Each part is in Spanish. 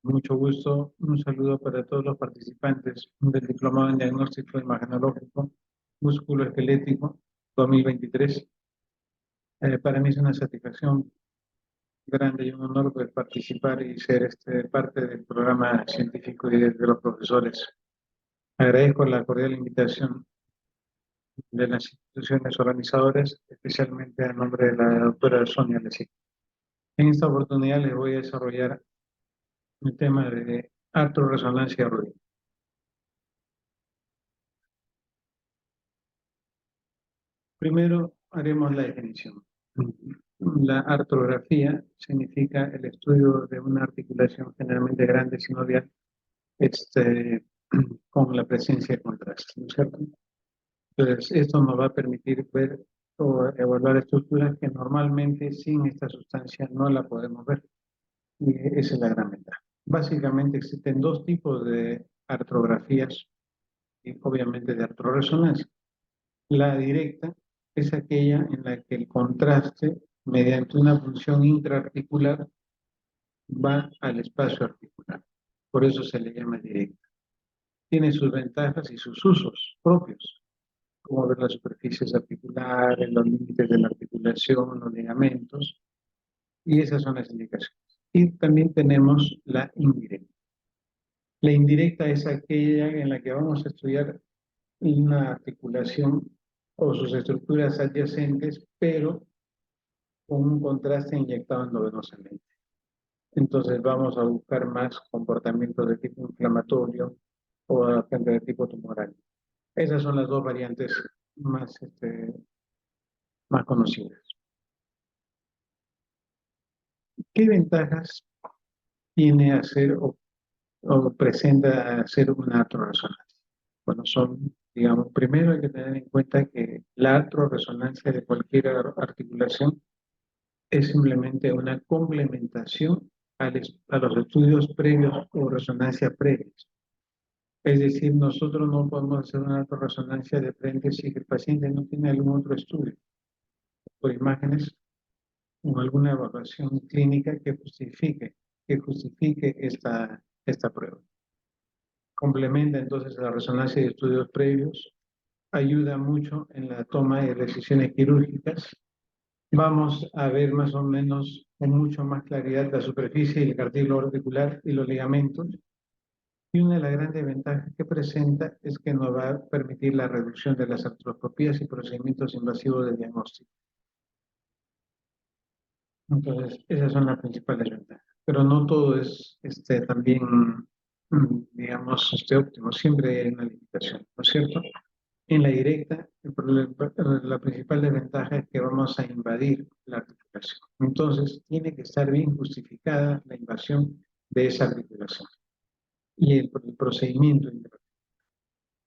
Mucho gusto. Un saludo para todos los participantes del Diplomado en Diagnóstico Imagenológico Musculoesquelético 2023. Para mí es una satisfacción grande y un honor poder participar y ser parte del programa científico y de los profesores. Agradezco la cordial invitación de las instituciones organizadoras, especialmente a nombre de la doctora Sonia Lecí. En esta oportunidad les voy a desarrollar el tema de artroresonancia ruidosa. Primero haremos la definición. La artrografía significa el estudio de una articulación generalmente grande sinovial con la presencia de contraste, ¿no es cierto? Entonces, esto nos va a permitir ver o evaluar estructuras que normalmente sin esta sustancia no la podemos ver. Y esa es la gran ventaja. Básicamente existen dos tipos de artrografías y obviamente de artroresonancia. La directa es aquella en la que el contraste, mediante una función intraarticular, va al espacio articular. Por eso se le llama directa. Tiene sus ventajas y sus usos propios, como ver las superficies articulares, los límites de la articulación, los ligamentos, y esas son las indicaciones. Y también tenemos la indirecta. La indirecta es aquella en la que vamos a estudiar una articulación o sus estructuras adyacentes, pero con un contraste inyectado endovenosamente. Entonces vamos a buscar más comportamientos de tipo inflamatorio o de tipo tumoral. Esas son las dos variantes más conocidas. ¿Qué ventajas tiene hacer o presenta hacer una artroresonancia? Bueno, digamos, primero hay que tener en cuenta que la artroresonancia de cualquier articulación es simplemente una complementación a los estudios previos o resonancia previas. Es decir, nosotros no podemos hacer una resonancia de frente si el paciente no tiene algún otro estudio, por imágenes o alguna evaluación clínica que justifique esta prueba. Complementa entonces la resonancia de estudios previos, ayuda mucho en la toma de decisiones quirúrgicas. Vamos a ver más o menos con mucho más claridad la superficie y el cartílago articular y los ligamentos. Y una de las grandes ventajas que presenta es que nos va a permitir la reducción de las artroscopías y procedimientos invasivos de diagnóstico. Entonces, esas son las principales ventajas. Pero no todo es también, digamos, óptimo. Siempre hay una limitación, ¿no es cierto? En la directa, la principal desventaja es que vamos a invadir la articulación. Entonces, tiene que estar bien justificada la invasión de esa articulación y el procedimiento.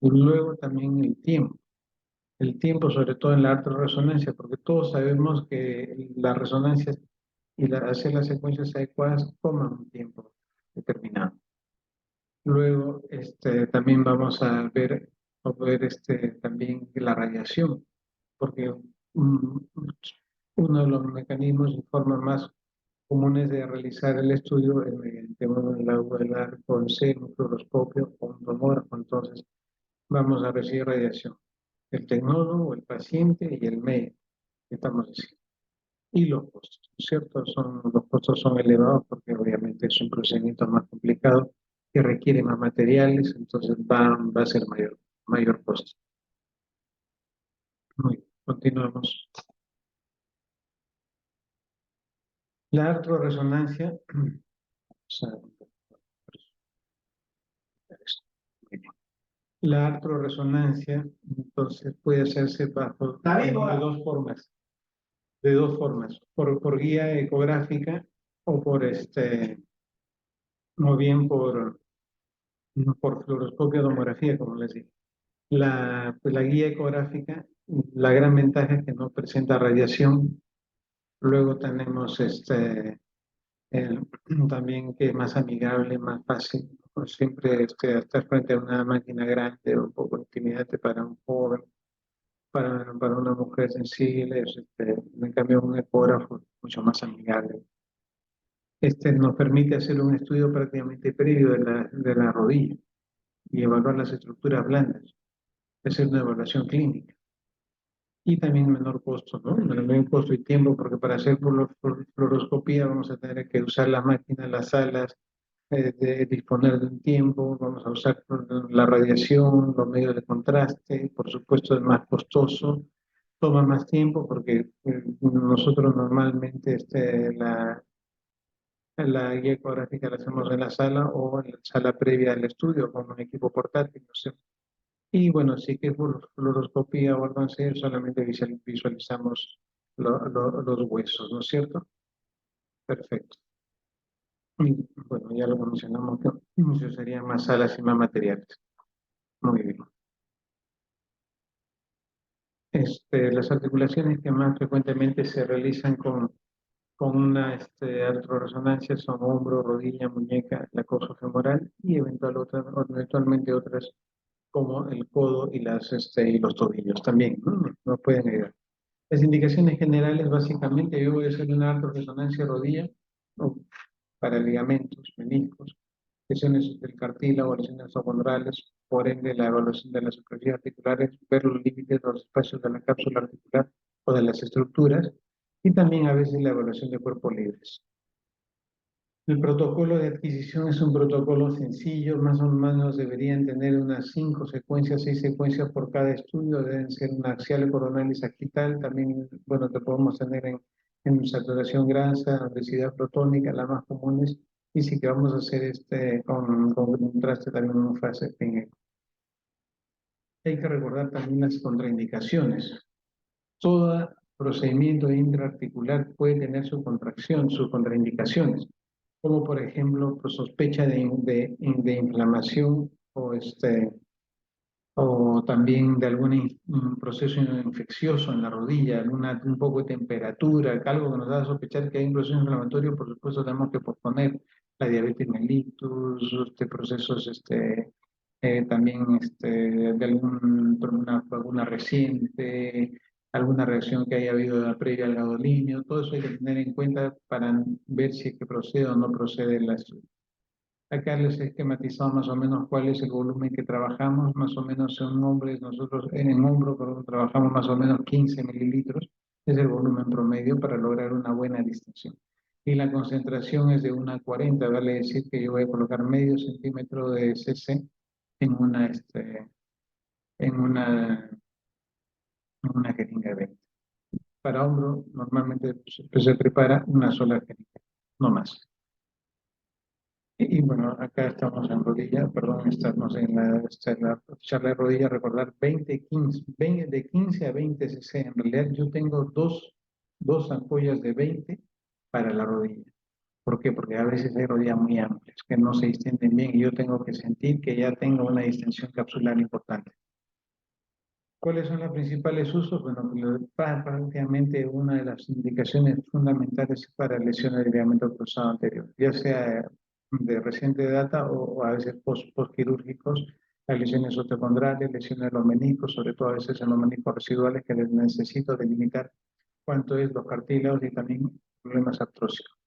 Y luego también el tiempo. El tiempo, sobre todo en la artroresonancia, porque todos sabemos que las resonancias y hacer las secuencias adecuadas toman un tiempo determinado. Luego, también vamos a ver también la radiación, porque uno de los mecanismos y formas más comunes de realizar el estudio es mediante el arco en C, un fluoroscopio o un tomógrafo. Entonces, vamos a recibir radiación. El tecnólogo, el paciente y el médico, estamos diciendo. Y los costos, ¿cierto? Los costos son elevados porque obviamente es un procedimiento más complicado que requiere más materiales, entonces va a ser mayor costo. Muy bien, continuamos. La artroresonancia, la artroresonancia, entonces puede hacerse de dos formas, por guía ecográfica o o bien por fluoroscopio tomografía, como les digo. Pues la guía ecográfica, la gran ventaja es que no presenta radiación. Luego tenemos también que es más amigable, más fácil. Pues siempre estar frente a una máquina grande o un poco intimidante para un joven, para una mujer sensible. En cambio, un ecógrafo es mucho más amigable. nos permite hacer un estudio prácticamente previo de la rodilla y evaluar las estructuras blandas, hacer una evaluación clínica. Y también menor costo, ¿no? Menor costo y tiempo, porque para hacer fluoroscopía vamos a tener que usar la máquina, las salas, de disponer de un tiempo, vamos a usar la radiación, los medios de contraste, por supuesto es más costoso, toma más tiempo porque nosotros normalmente la guía ecográfica la hacemos en la sala o en la sala previa al estudio con un equipo portátil, no sé. Y bueno, sí que por fluoroscopía o algo así, solamente visualizamos los huesos, ¿no es cierto? Perfecto. Y bueno, ya lo mencionamos que eso serían más salas y más materiales. Muy bien. Las articulaciones que más frecuentemente se realizan con una artroresonancia son hombro, rodilla, muñeca, la femoral y eventualmente otras como el codo y, y los tobillos también, ¿no? No pueden ayudar. Las indicaciones generales, básicamente, yo voy a hacer una artroresonancia rodilla o para ligamentos, meniscos, lesiones del cartílago, lesiones opondrales, por ende la evaluación de las superficies articulares, ver los límites de los espacios de la cápsula articular o de las estructuras, y también a veces la evaluación de cuerpos libres. El protocolo de adquisición es un protocolo sencillo, más o menos deberían tener unas 5 secuencias, 6 secuencias por cada estudio, deben ser una axial, coronal y sagital, también, bueno, te podemos tener en saturación grasa, obesidad protónica, las más comunes, y sí que vamos a hacer con contraste también en fase PNE. Hay que recordar también las contraindicaciones. Todo procedimiento intraarticular puede tener su contracción, sus contraindicaciones, como por ejemplo pues, sospecha de inflamación o también de un proceso infeccioso en la rodilla, un poco de temperatura, algo que nos da a sospechar que hay un proceso inflamatorio. Por supuesto tenemos que posponer la diabetes mellitus, procesos también de alguna vacuna reciente, alguna reacción que haya habido previa al gadolinio, todo eso hay que tener en cuenta para ver si es que procede o no procede la estudio. Acá les he esquematizado más o menos cuál es el volumen que trabajamos, más o menos en hombres, nosotros en hombro trabajamos más o menos 15 mililitros, es el volumen promedio para lograr una buena distinción. Y la concentración es de 1 a 40, vale decir que yo voy a colocar medio centímetro de cc en en una, en una jeringa de 20. Para hombro, normalmente se prepara una sola jeringa, no más. Bueno, acá estamos en rodilla, perdón, estamos en la charla de rodilla, recordar 20, de 15 a 20 cc. En realidad yo tengo dos ampollas de 20 para la rodilla. ¿Por qué? Porque a veces hay rodillas muy amplias que no se distienden bien y yo tengo que sentir que ya tengo una distensión capsular importante. ¿Cuáles son los principales usos? Bueno, prácticamente una de las indicaciones fundamentales para lesiones de ligamento cruzado anterior, ya sea de reciente data o a veces postquirúrgicos, las lesiones osteocondrales, lesiones de los meniscos, sobre todo a veces en los meniscos residuales que les necesito delimitar cuánto es los cartílagos y también problemas artrósicos.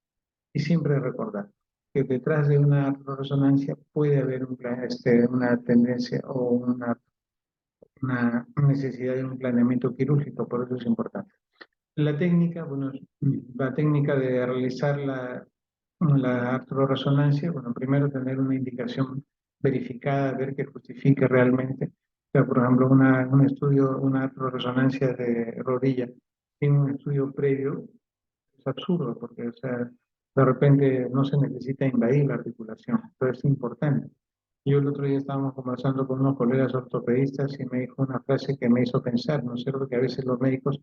Y siempre recordar que detrás de una resonancia puede haber una tendencia o una necesidad de un planeamiento quirúrgico, por eso es importante. La técnica, bueno, la técnica de realizar la artroresonancia, bueno, primero tener una indicación verificada, ver que justifique realmente. O sea, por ejemplo, un estudio, una artroresonancia de rodilla sin un estudio previo es absurdo, porque, o sea, de repente no se necesita invadir la articulación, pero es importante. Yo el otro día estábamos conversando con unos colegas ortopedistas y me dijo una frase que me hizo pensar, ¿no es cierto? Que a veces los médicos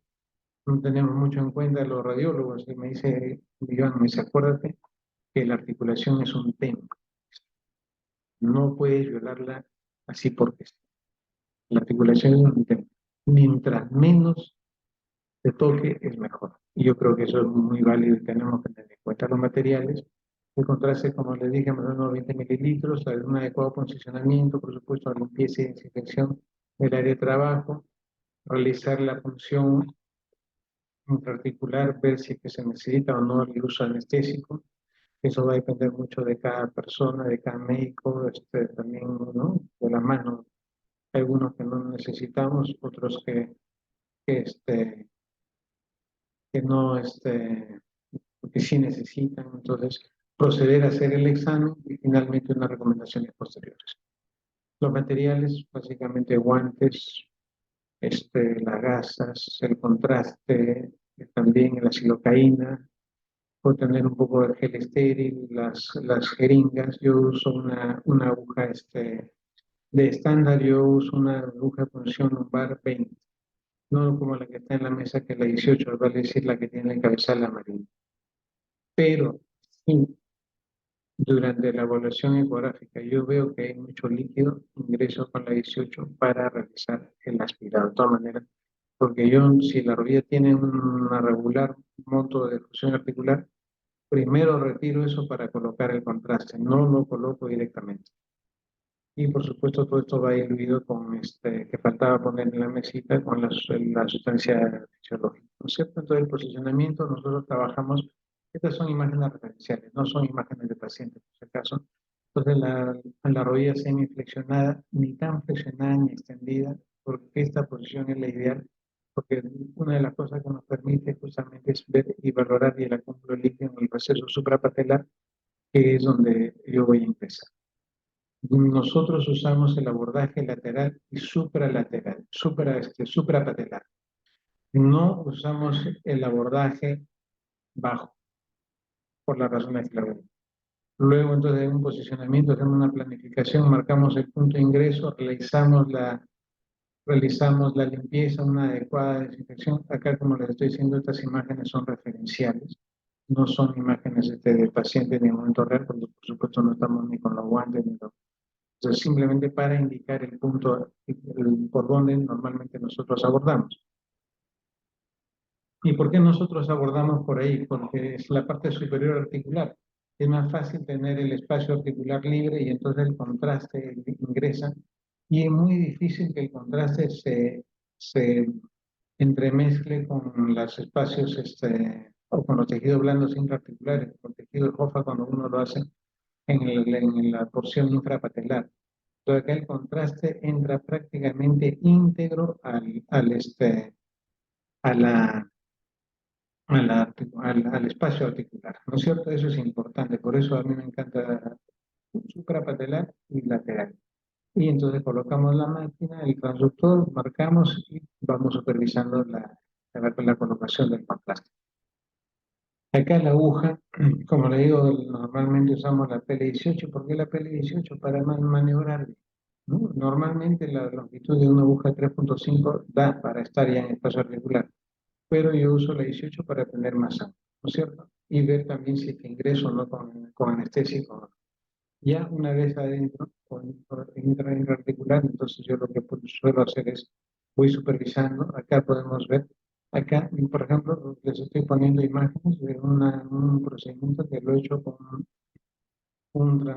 no tenemos mucho en cuenta, los radiólogos, y me dice, Iván, me dice, acuérdate que la articulación es un templo, no puedes violarla así porque sí. La articulación es un templo. Mientras menos se toque, es mejor. Y yo creo que eso es muy válido y tenemos que tener en cuenta los materiales. Encontrarse, como les dije, más o menos 20 mililitros, un adecuado posicionamiento, por supuesto, limpieza y desinfección del área de trabajo, realizar la función intraarticular, ver si es que se necesita o no el uso anestésico, Eso va a depender mucho de cada persona, de cada médico, también, ¿no? De la mano. Hay algunos que no necesitamos, otros que, este, que no, que sí necesitan. Entonces, proceder a hacer el examen y finalmente unas recomendaciones posteriores. Los materiales, básicamente guantes, las gasas, el contraste, también la silocaína, o tener un poco de gel estéril, las jeringas. Yo uso una aguja de estándar, yo uso una aguja de punción lumbar 20, no como la que está en la mesa, que es la 18, vale decir la que tiene el cabezal amarillo. Pero sí, durante la evaluación ecográfica yo veo que hay mucho líquido, ingreso con la 18 para realizar el aspirado. De todas maneras, porque yo, si la rodilla tiene una regular monto de fusión articular, primero retiro eso para colocar el contraste, no lo coloco directamente. Y por supuesto todo esto va diluido con que faltaba poner en la mesita con la sustancia fisiológica, ¿no es cierto? Entonces el posicionamiento nosotros trabajamos, estas son imágenes referenciales, no son imágenes de pacientes, por si acaso. Entonces la rodilla semiflexionada, ni tan flexionada ni extendida, porque esta posición es la ideal, porque una de las cosas que nos permite justamente es ver y valorar el acúmulo líquido en el proceso suprapatelar, que es donde yo voy a empezar. Nosotros usamos el abordaje lateral y supralateral, suprapatelar. No usamos el abordaje bajo, por la razón que la veo. Luego, entonces, de un posicionamiento, hacemos una planificación, marcamos el punto de ingreso, realizamos la limpieza, una adecuada desinfección. Acá, como les estoy diciendo, estas imágenes son referenciales, no son imágenes de pacientes ni en momento real, porque por supuesto no estamos ni con los guantes ni los. Entonces, simplemente para indicar el punto por donde normalmente nosotros abordamos. ¿Y por qué nosotros abordamos por ahí? Porque es la parte superior articular. Es más fácil tener el espacio articular libre y entonces el contraste ingresa. Y es muy difícil que el contraste se entremezcle con los espacios o con los tejidos blandos intraarticulares, con el tejido de Hoffa cuando uno lo hace en la porción infrapatelar. Entonces acá el contraste entra prácticamente íntegro a la, al espacio articular, ¿no es cierto? Eso es importante, por eso a mí me encanta suprapatelar y lateral. Y entonces colocamos la máquina, el transductor, marcamos y vamos supervisando la colocación del contraste. Acá la aguja, como le digo, normalmente usamos la PL18. ¿Por qué la PL18? Para maniobrar, ¿no? Normalmente la longitud de una aguja 3.5 da para estar ya en espacio articular, pero yo uso la 18 para tener más ángulo, ¿no es cierto? Y ver también si te ingreso o no con anestésico. Ya una vez adentro, con intraarticular, entonces yo lo que suelo hacer es, voy supervisando, acá podemos ver, acá, por ejemplo, les estoy poniendo imágenes de un procedimiento que lo he hecho con un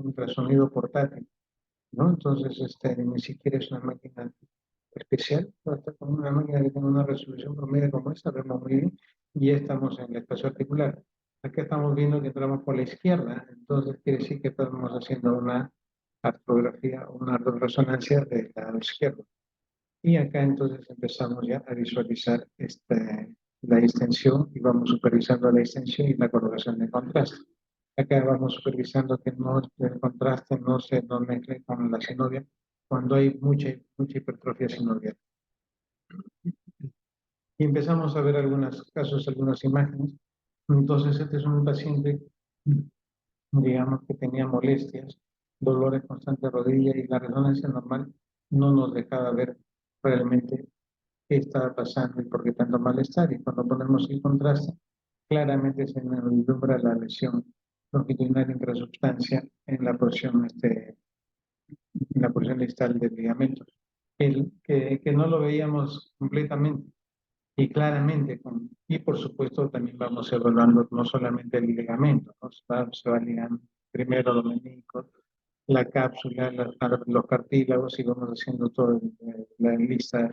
ultrasonido portátil, ¿no? Entonces, ni siquiera es una máquina especial, hasta con una máquina que tiene una resolución promedio como esta, vemos muy bien, y ya estamos en el espacio articular. Acá estamos viendo que entramos por la izquierda, entonces quiere decir que estamos haciendo una artrografía, una resonancia del lado izquierdo. Y acá entonces empezamos ya a visualizar la extensión y vamos supervisando la extensión y la colocación de contraste. Acá vamos supervisando que el contraste no mezcle con la sinovial cuando hay mucha hipertrofia sinovial. Y empezamos a ver algunos casos, algunas imágenes. Entonces, este es un paciente, digamos, que tenía molestias, dolores constantes de rodilla y la resonancia normal no nos dejaba ver realmente qué estaba pasando y por qué tanto malestar. Y cuando ponemos el contraste, claramente se vislumbra la lesión longitudinal intrasubstancia en la porción distal del ligamento, que no lo veíamos completamente y claramente, y por supuesto también vamos evaluando no solamente el ligamento, ¿no? Se va ligando primero los meniscos, la cápsula, los cartílagos y vamos haciendo toda la lista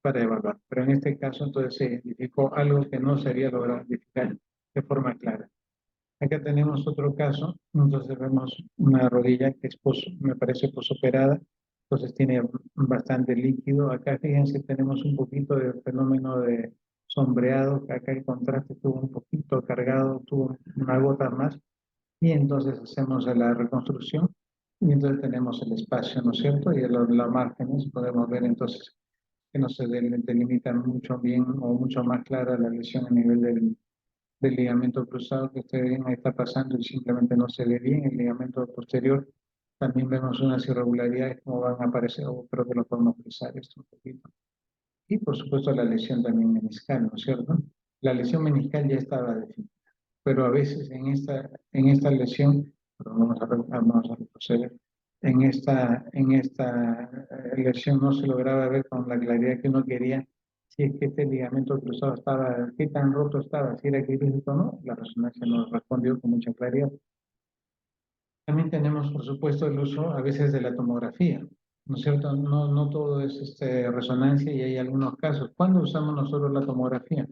para evaluar. Pero en este caso entonces se identificó algo que no se había logrado identificar de forma clara. Acá tenemos otro caso, entonces vemos una rodilla que es me parece posoperada, entonces tiene bastante líquido. Acá fíjense, tenemos un poquito de fenómeno de sombreado, que acá el contraste estuvo un poquito cargado, tuvo una gota más, y entonces hacemos la reconstrucción, y entonces tenemos el espacio, ¿no es cierto? Y en los márgenes podemos ver entonces que no se delimitan mucho bien o mucho más clara la lesión a nivel del ligamento cruzado que usted bien ahí está pasando y simplemente no se ve bien. El ligamento posterior también vemos unas irregularidades como van a aparecer, o creo que lo podemos cruzar esto un poquito. Y por supuesto la lesión también meniscal, ¿no es cierto? La lesión meniscal ya estaba definida, pero a veces en esta lesión, pero vamos a retroceder, en esta lesión no se lograba ver con la claridad que uno quería si es que este ligamento cruzado estaba, qué tan roto estaba, si era quirúrgico o no. La resonancia nos respondió con mucha claridad. También tenemos, por supuesto, el uso a veces de la tomografía, ¿no es cierto? No todo es resonancia y hay algunos casos. ¿Cuándo usamos nosotros la tomografía?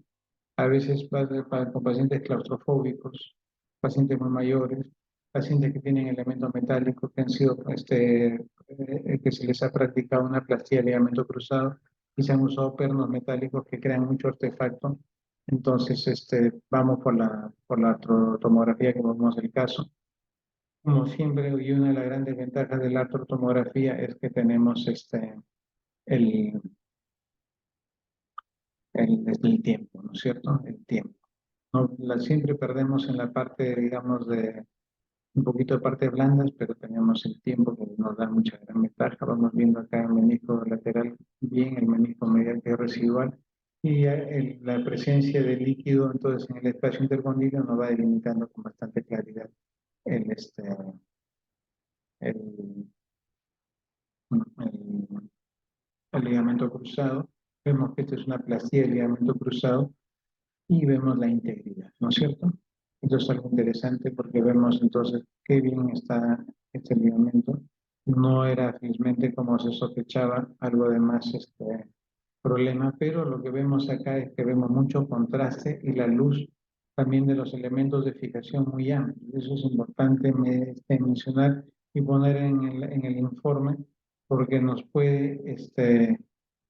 A veces con pacientes claustrofóbicos, pacientes muy mayores, pacientes que tienen elementos metálicos que han sido, que se les ha practicado una plastía de ligamento cruzado y se han usado pernos metálicos que crean mucho artefacto. Entonces, vamos por la tomografía que vemos el caso. Como siempre, y una de las grandes ventajas de la artrotomografía es que tenemos el, el tiempo, ¿no es cierto? El tiempo. No, siempre perdemos en la parte, digamos, de un poquito de partes blandas, pero tenemos el tiempo que nos da mucha gran ventaja. Vamos viendo acá el menisco lateral bien, el menisco medial que es residual, y la presencia de líquido entonces en el espacio intercondilo nos va delimitando con bastante claridad el, el, el, el ligamento cruzado. Vemos que esto es una plastía del ligamento cruzado y vemos la integridad, ¿no es cierto? Esto es algo interesante porque vemos entonces qué bien está este ligamento. No era felizmente como se sospechaba algo de más problema, pero lo que vemos acá es que vemos mucho contraste y la luz también de los elementos de fijación muy amplios. Eso es importante mencionar y poner en el informe porque nos puede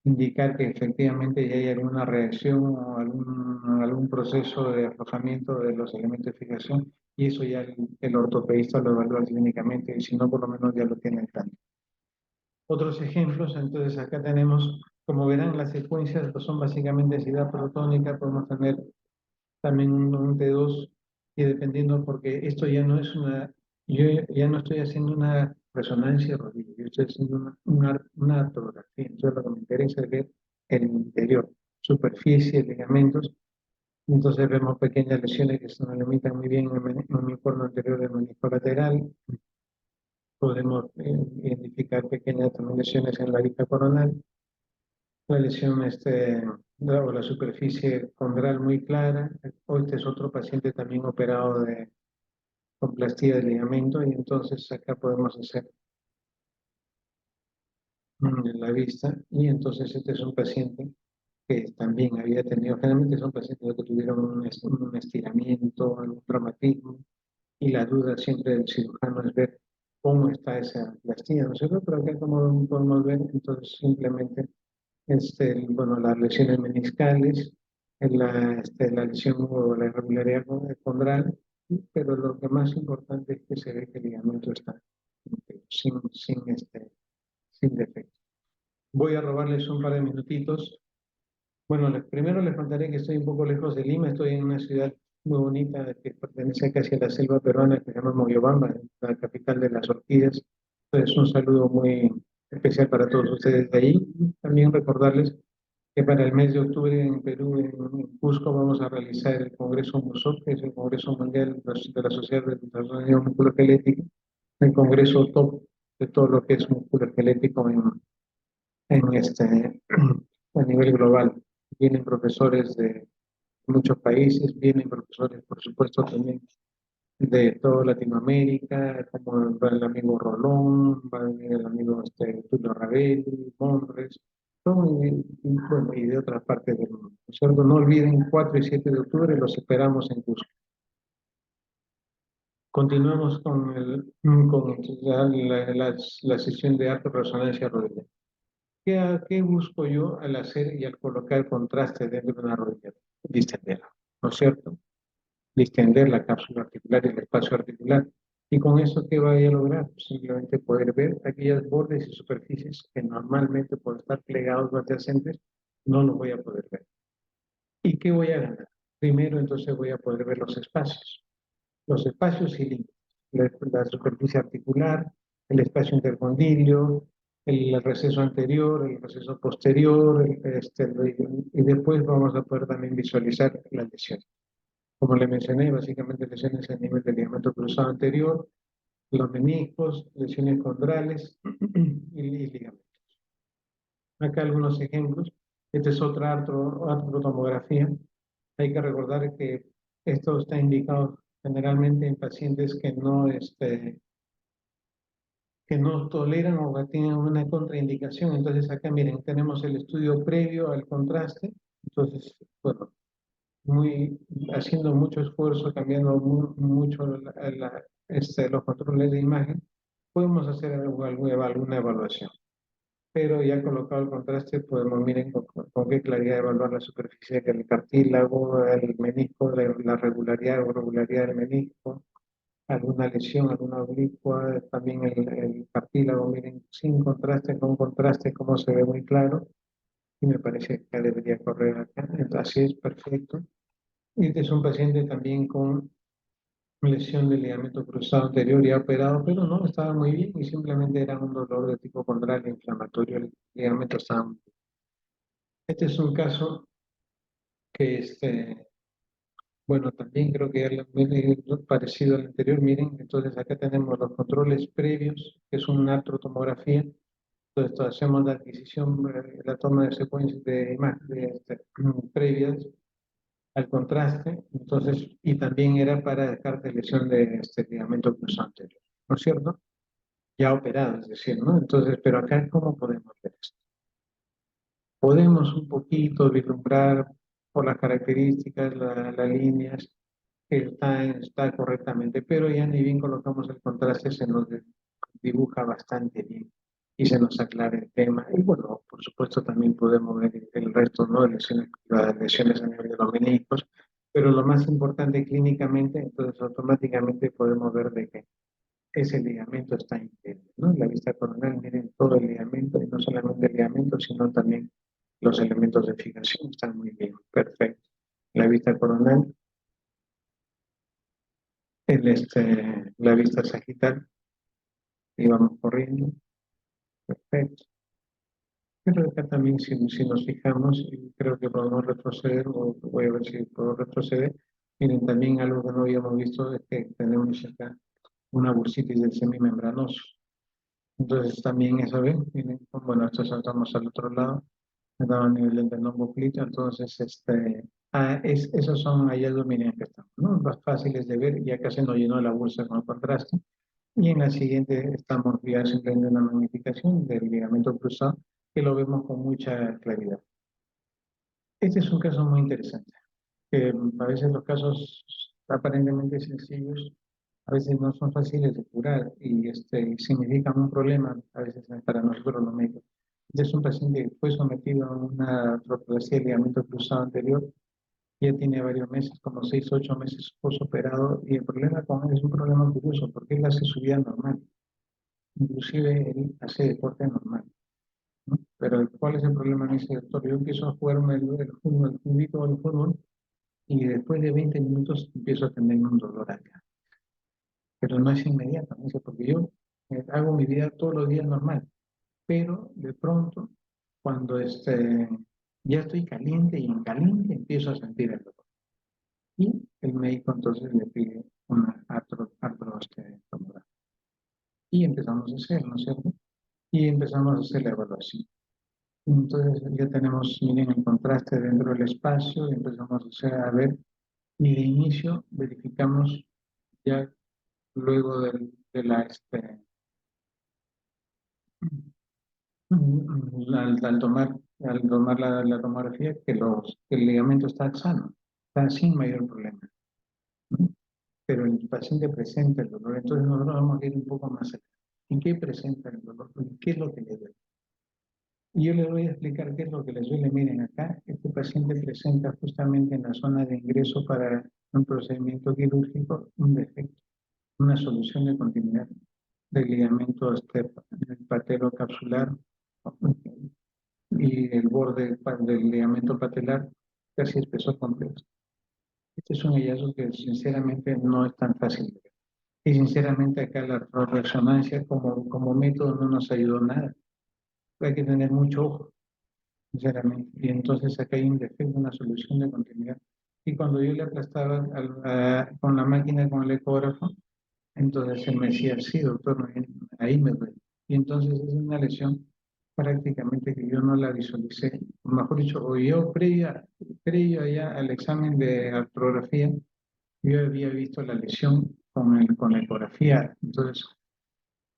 indicar que efectivamente ya hay alguna reacción o algún proceso de aflojamiento de los elementos de fijación y eso ya el ortopedista lo evalúa clínicamente y si no, por lo menos ya lo tiene en cuenta. Otros ejemplos, entonces acá tenemos, como verán, las secuencias pues, son básicamente densidad protónica, podemos tener también un T2 y dependiendo, porque esto ya no es yo ya no estoy haciendo una resonancia de rodilla, yo estoy haciendo una artrografía, entonces lo que me interesa es ver el interior, superficie, ligamentos, entonces vemos pequeñas lesiones que se nos limitan muy bien en el cuerno anterior del menisco lateral, podemos identificar pequeñas también lesiones en la arista coronal, la lesión o la superficie condral muy clara. Este es otro paciente también operado con plastía de ligamento y entonces acá podemos hacer la vista y entonces este es un paciente que también había tenido, generalmente son pacientes que tuvieron un estiramiento, algún traumatismo y la duda siempre del cirujano es ver cómo está esa plastía, ¿no es cierto? Pero acá como podemos ver, entonces simplemente bueno, las lesiones meniscales, la lesión o la irregularidad condral, pero lo que más importante es que se ve que el ligamento está sin defecto. Voy a robarles un par de minutitos. Bueno, primero les contaré que estoy un poco lejos de Lima, estoy en una ciudad muy bonita que pertenece casi a la selva peruana, que se llama Moyobamba, la capital de las orquídeas. Entonces, un saludo muy especial para todos ustedes de ahí. También recordarles que para el mes de octubre en Perú, en Cusco, vamos a realizar el Congreso MUSOP, que es el Congreso Mundial de la Sociedad de Desarrollo Musculoesquelético, el Congreso top de todo lo que es musculoesquelético a nivel global. Vienen profesores de muchos países, vienen profesores, por supuesto, también de toda Latinoamérica, como va el amigo Rolón, va a venir el amigo Tulio Ravelli, Monres, bueno, y de otras partes del mundo. ¿No olviden, 4 y 7 de octubre los esperamos en Cusco. Continuamos con la sesión de alta resonancia rodilla. ¿Qué busco yo al hacer y al colocar contraste dentro de una rodilla? Distenderla, ¿no es cierto? Distender la cápsula articular y el espacio articular. ¿Y con eso qué voy a lograr? Simplemente poder ver aquellos bordes y superficies que normalmente por estar plegados o adyacentes no los voy a poder ver. ¿Y qué voy a ganar? Primero, entonces voy a poder ver los espacios y límites, la superficie articular, el espacio intercondilio, el receso anterior, el receso posterior, y después vamos a poder también visualizar las lesiones. Como le mencioné, básicamente lesiones a nivel del ligamento cruzado anterior, los meniscos, lesiones condrales y ligamentos. Acá algunos ejemplos. Esta es otra artrotomografía. Hay que recordar que esto está indicado generalmente en pacientes que no toleran o que tienen una contraindicación. Entonces acá miren, tenemos el estudio previo al contraste. Entonces, bueno, haciendo mucho esfuerzo, cambiando mucho los controles de imagen, podemos hacer alguna evaluación. Pero ya colocado el contraste, podemos, miren, con qué claridad evaluar la superficie del cartílago, el menisco, la regularidad o irregularidad del menisco, alguna lesión, alguna oblicua, también el cartílago, miren, sin contraste, con contraste, como se ve muy claro, y me parece que debería correr acá, así es, perfecto. Este es un paciente también con lesión del ligamento cruzado anterior ya operado, pero no, estaba muy bien y simplemente era un dolor de tipo condral inflamatorio, el ligamento estaba muy bien. Este es un caso que, bueno, también creo que ya parecido al anterior, miren, entonces acá tenemos los controles previos, que es una artrotomografía, entonces hacemos la adquisición, la toma de secuencias de imágenes previas al contraste, entonces, y también era para descarte lesión de este ligamento cruzado anterior, ¿no es cierto? Ya operado, es decir, ¿no? Entonces, pero acá, ¿cómo podemos ver esto? Podemos un poquito vislumbrar por las características, las líneas, que está correctamente, pero ya ni bien colocamos el contraste, se nos dibuja bastante bien y se nos aclara el tema. Y bueno, por supuesto también podemos ver el resto, ¿no? Las lesiones a nivel de los meniscos, pero lo más importante clínicamente, entonces automáticamente podemos ver de que ese ligamento está íntegro, ¿no? En la vista coronal, miren todo el ligamento, y no solamente el ligamento, sino también los elementos de fijación están muy bien, perfecto. La vista coronal, la vista sagital, y vamos corriendo, perfecto. Pero acá también, si nos fijamos, y creo que podemos retroceder, o voy a ver si puedo retroceder. Miren, también algo que no habíamos visto es que tenemos acá una bursitis del semimembranoso. Entonces también eso, ¿ven? Miren, bueno, esto saltamos al otro lado, estamos a nivel del tendón buclito, entonces esos son hallazgos, miren, que están, ¿no? Más fáciles de ver, ya casi nos llenó la bolsa con el contraste. Y en la siguiente estamos ya simplemente una magnificación del ligamento cruzado, que lo vemos con mucha claridad. Este es un caso muy interesante, que a veces los casos aparentemente sencillos, a veces no son fáciles de curar y significan un problema a veces para nosotros los médicos. Este es un paciente que fue sometido a una artroplasia del ligamento cruzado anterior, ya tiene varios meses, como 6, 8 meses postoperado, y el problema con él es un problema curioso, porque él hace su vida normal, inclusive él hace deporte normal, ¿no? Pero ¿cuál es el problema? Me dice, doctor, yo empiezo a jugarme el fútbol, el cubito del fútbol, y después de 20 minutos empiezo a tener un dolor acá. Pero no es inmediato, me dice, porque yo hago mi vida todos los días normal, pero de pronto, cuando ya estoy caliente y en caliente, empiezo a sentir el dolor. Y el médico entonces le pide una tomografía. Y empezamos a hacer, ¿no es cierto? Y empezamos a hacer la evaluación. Entonces ya tenemos, miren, el contraste dentro del espacio, y empezamos a hacer, a ver, y de inicio verificamos ya luego de al tomar la tomografía, que el ligamento está sano, está sin mayor problema, ¿no? pero el paciente presenta el dolor. Entonces nosotros vamos a ir un poco más allá. ¿En qué presenta el dolor? ¿Qué es lo que le duele? Y yo les voy a explicar qué es lo que les duele. Miren, acá este paciente presenta justamente en la zona de ingreso para un procedimiento quirúrgico un defecto, una solución de continuidad del ligamento patelocapsular y el borde del ligamento patelar casi espesor completo. Este es un hallazgo que sinceramente no es tan fácil de ver. Y sinceramente acá la resonancia como método no nos ayudó nada. Hay que tener mucho ojo, sinceramente. Y entonces acá hay un defecto, una solución de continuidad. Y cuando yo le aplastaba con la máquina, con el ecógrafo, entonces él me decía, sí, doctor, ahí me duele. Y entonces es una lesión prácticamente que yo no la visualicé. O mejor dicho, o yo previo ya al examen de artrografía, yo había visto la lesión con la ecografía. Entonces,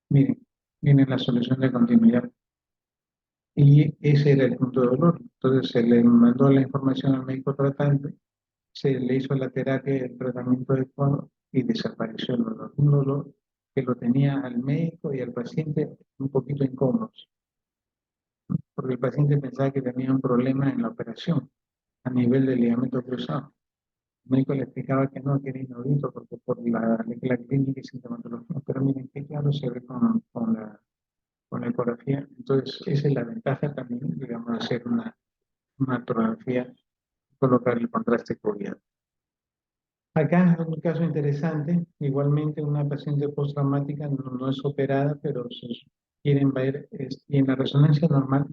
miren, viene la solución de continuidad. Y ese era el punto de dolor. Entonces se le mandó la información al médico tratante, se le hizo la terapia, el tratamiento adecuado y desapareció el dolor. Un dolor que lo tenía al médico y al paciente un poquito incómodos, porque el paciente pensaba que tenía un problema en la operación a nivel del ligamento cruzado. El médico le explicaba que no, que era inaudito porque por la clínica y sintomatología, pero miren que claro se ve con la ecografía. Entonces, esa es la ventaja también, digamos, de hacer una ecografía, colocar el contraste cobiano. Acá es un caso interesante, igualmente una paciente postraumática no es operada, pero quieren ver, y en la resonancia normal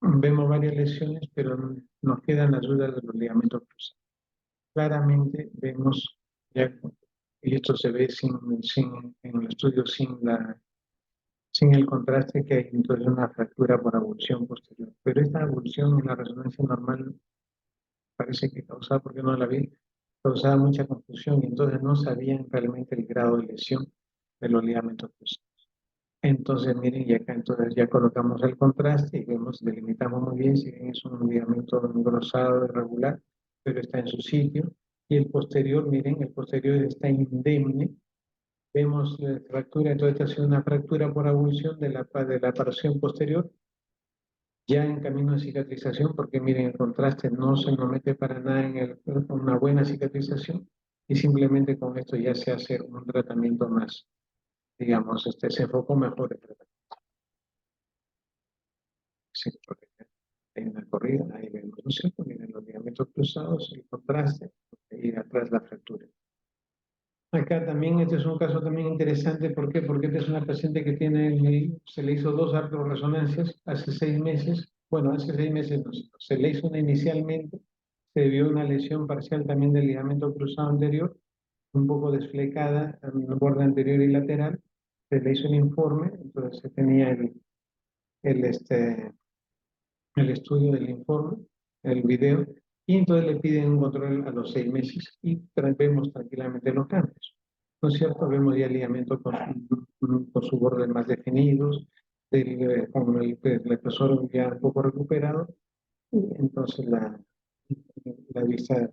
vemos varias lesiones, pero nos quedan las dudas de los ligamentos cruzados. Claramente vemos, ya, y esto se ve en el estudio sin el contraste, que hay entonces una fractura por abulsión posterior. Pero esta abulsión en la resonancia normal parece que causaba, porque no la vi, causaba mucha confusión y entonces no sabían realmente el grado de lesión de los ligamentos cruzados. Entonces, miren, y acá entonces ya colocamos el contraste y vemos, delimitamos muy bien, si bien es un ligamento engrosado, irregular, pero está en su sitio. Y el posterior, miren, el posterior está indemne. Vemos la fractura, entonces esta ha sido una fractura por avulsión de la porción posterior, ya en camino de cicatrización, porque miren, el contraste no se nos mete para nada en una buena cicatrización, y simplemente con esto ya se hace un tratamiento más, digamos, se enfocó mejor el tratamiento. Sí, porque hay una corrida, ahí vemos, ¿no es cierto? Miren los ligamentos cruzados, el contraste, y atrás la fractura. Acá también, este es un caso también interesante, ¿por qué? Porque esta es una paciente que se le hizo 2 artroresonancias hace 6 meses, bueno, hace 6 meses no, se le hizo una inicialmente, se vio una lesión parcial también del ligamento cruzado anterior, un poco desflecada en el borde anterior y lateral, se le hizo un informe, entonces se tenía el, este, el estudio del informe, el video, y entonces le piden un control a los 6 meses y vemos tranquilamente los cambios. ¿No es cierto? Vemos ya el ligamento con sus bordes más definidos, con el efesor ya un poco recuperado, y entonces la vista.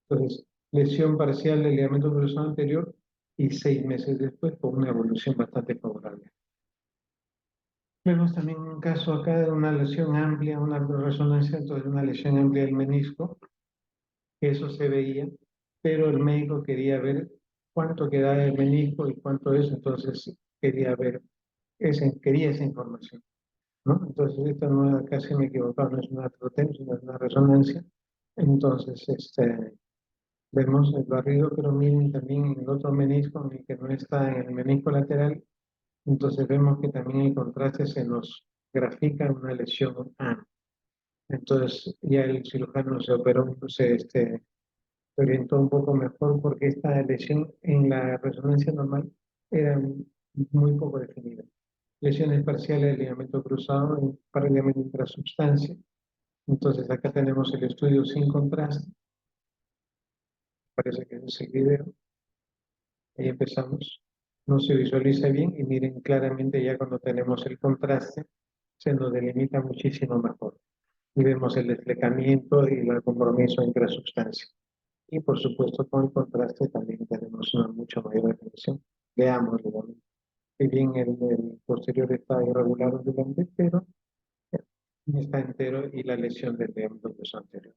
Entonces, lesión parcial del ligamento cruzado anterior y 6 meses después con una evolución bastante favorable. Vemos también un caso acá de una lesión amplia, una resonancia, entonces una lesión amplia del menisco, que eso se veía, pero el médico quería ver cuánto quedaba del menisco y cuánto es, entonces quería ver, quería esa información, ¿no? Entonces, esto no, casi me he equivocado, no es una artrotensia, no es una resonancia. Entonces, vemos el barrido, pero miren también en el otro menisco, en el que no está en el menisco lateral, entonces vemos que también el contraste se nos grafica en una lesión A. Entonces ya el cirujano se operó, se orientó un poco mejor porque esta lesión en la resonancia normal era muy poco definida. Lesiones parciales del ligamento cruzado, paralelamente intrasubstancia. Entonces acá tenemos el estudio sin contraste. Parece que es el video. Ahí empezamos. No se visualiza bien y miren claramente ya cuando tenemos el contraste se nos delimita muchísimo mejor. Y vemos el desflecamiento y el compromiso entre sustancias. Y por supuesto con el contraste también tenemos una mucho mayor definición. Veamos, digamos, si bien el posterior está irregular ondulante, pero está entero y la lesión del diámetro del hueso anterior.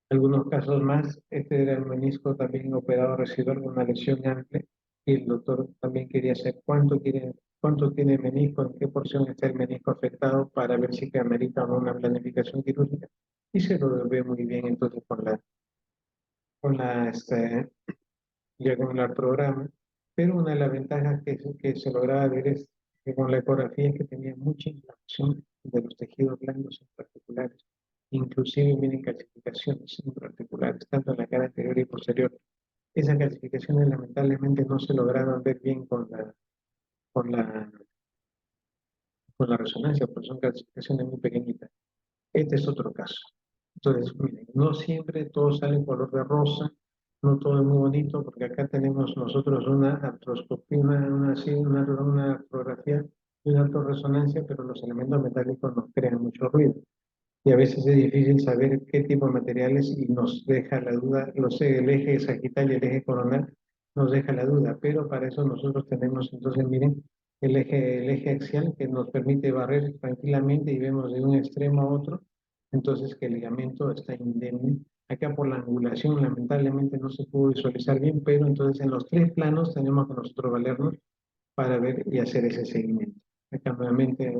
Algunos casos más, este era el menisco también operado residual con una lesión amplia y el doctor también quería saber cuánto tiene menisco, en qué porción está el menisco afectado para ver si amerita o no una planificación quirúrgica y se lo ve muy bien entonces ya con el programa, pero una de las ventajas que se lograba ver es que con la ecografía es que tenía mucha inflamación de los tejidos blandos intraarticulares, inclusive vienen calcificaciones intraarticulares, tanto en la cara anterior y posterior. Esas calcificaciones lamentablemente no se lograron ver bien con la, con la resonancia, porque son calcificaciones muy pequeñitas. Este es otro caso. Entonces, miren, no siempre todo sale en color de rosa, no todo es muy bonito, porque acá tenemos nosotros una artroscopía, una artrografía y una artorresonancia, pero los elementos metálicos nos crean mucho ruido. Y a veces es difícil saber qué tipo de materiales y nos deja la duda, el eje sagital y el eje coronal nos deja la duda, pero para eso nosotros tenemos, entonces miren, el eje axial que nos permite barrer tranquilamente y vemos de un extremo a otro, entonces que el ligamento está indemne. Acá por la angulación lamentablemente no se pudo visualizar bien, pero entonces en los tres planos tenemos que nosotros valernos para ver y hacer ese seguimiento. Acá nuevamente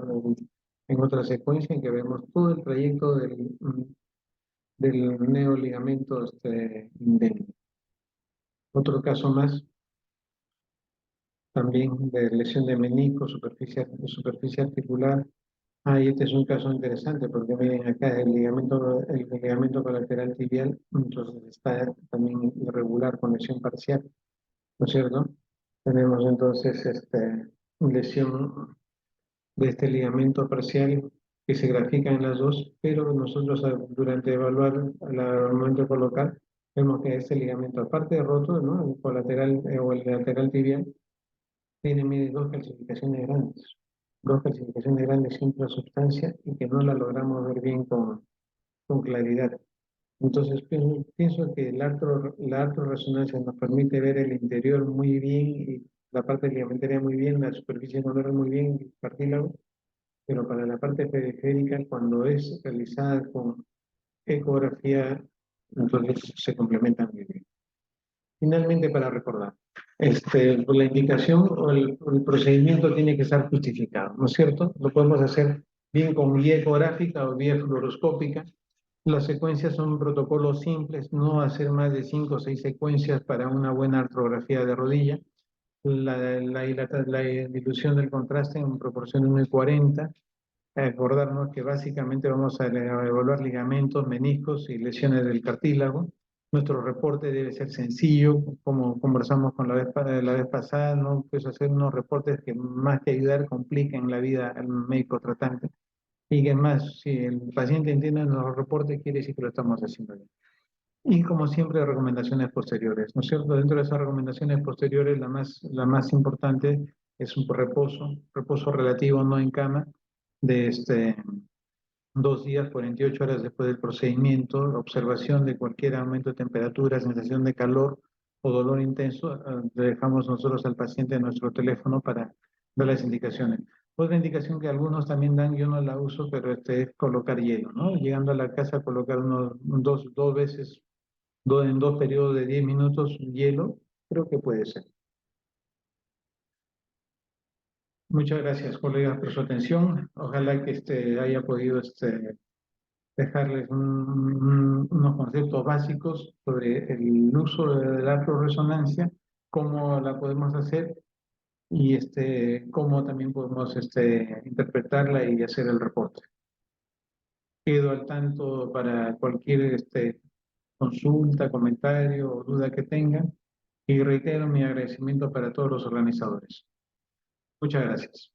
en otra secuencia en que vemos todo el trayecto del neoligamento indemne. Otro caso más, también de lesión de menisco, superficie articular. Este es un caso interesante porque miren acá el ligamento colateral tibial, entonces está también irregular con lesión parcial, ¿no es cierto? Tenemos entonces lesión de este ligamento parcial que se grafica en las dos, pero nosotros durante evaluar al momento de colocar, vemos que este ligamento, aparte de roto, ¿no? El colateral o el lateral tibial, tiene mide, dos calcificaciones grandes intrasubstancia y que no la logramos ver bien con claridad. Entonces pienso que la artroresonancia nos permite ver el interior muy bien y la parte ligamentaria muy bien, la superficie molar muy bien, el cartílago, pero para la parte periférica, cuando es realizada con ecografía, entonces se complementan muy bien. Finalmente, para recordar, la indicación o el procedimiento tiene que estar justificado, ¿no es cierto? Lo podemos hacer bien con guía ecográfica o guía fluoroscópica. Las secuencias son protocolos simples, no hacer más de 5 o 6 secuencias para una buena artrografía de rodilla. La dilución del contraste en proporción de 1:40. Acordarnos que básicamente vamos a evaluar ligamentos, meniscos y lesiones del cartílago. Nuestro reporte debe ser sencillo, como conversamos con la vez pasada, no pues hacer unos reportes que más que ayudar compliquen la vida al médico tratante. Y que más, si el paciente entiende nuestro reporte, quiere decir que lo estamos haciendo bien. Y como siempre, recomendaciones posteriores, ¿no es cierto? Dentro de esas recomendaciones posteriores, la más importante es un reposo relativo, no en cama, de 2 días, 48 horas después del procedimiento, observación de cualquier aumento de temperatura, sensación de calor o dolor intenso, le dejamos nosotros al paciente nuestro teléfono para ver las indicaciones. Otra indicación que algunos también dan, yo no la uso, pero es colocar hielo, ¿no? Llegando a la casa, colocar dos veces, en 2 periodos de 10 minutos, hielo, creo que puede ser. Muchas gracias, colegas, por su atención. Ojalá que haya podido dejarles unos conceptos básicos sobre el uso de la resonancia, cómo la podemos hacer y cómo también podemos interpretarla y hacer el reporte. Quedo al tanto para cualquier consulta, comentario o duda que tengan y reitero mi agradecimiento para todos los organizadores. Muchas gracias.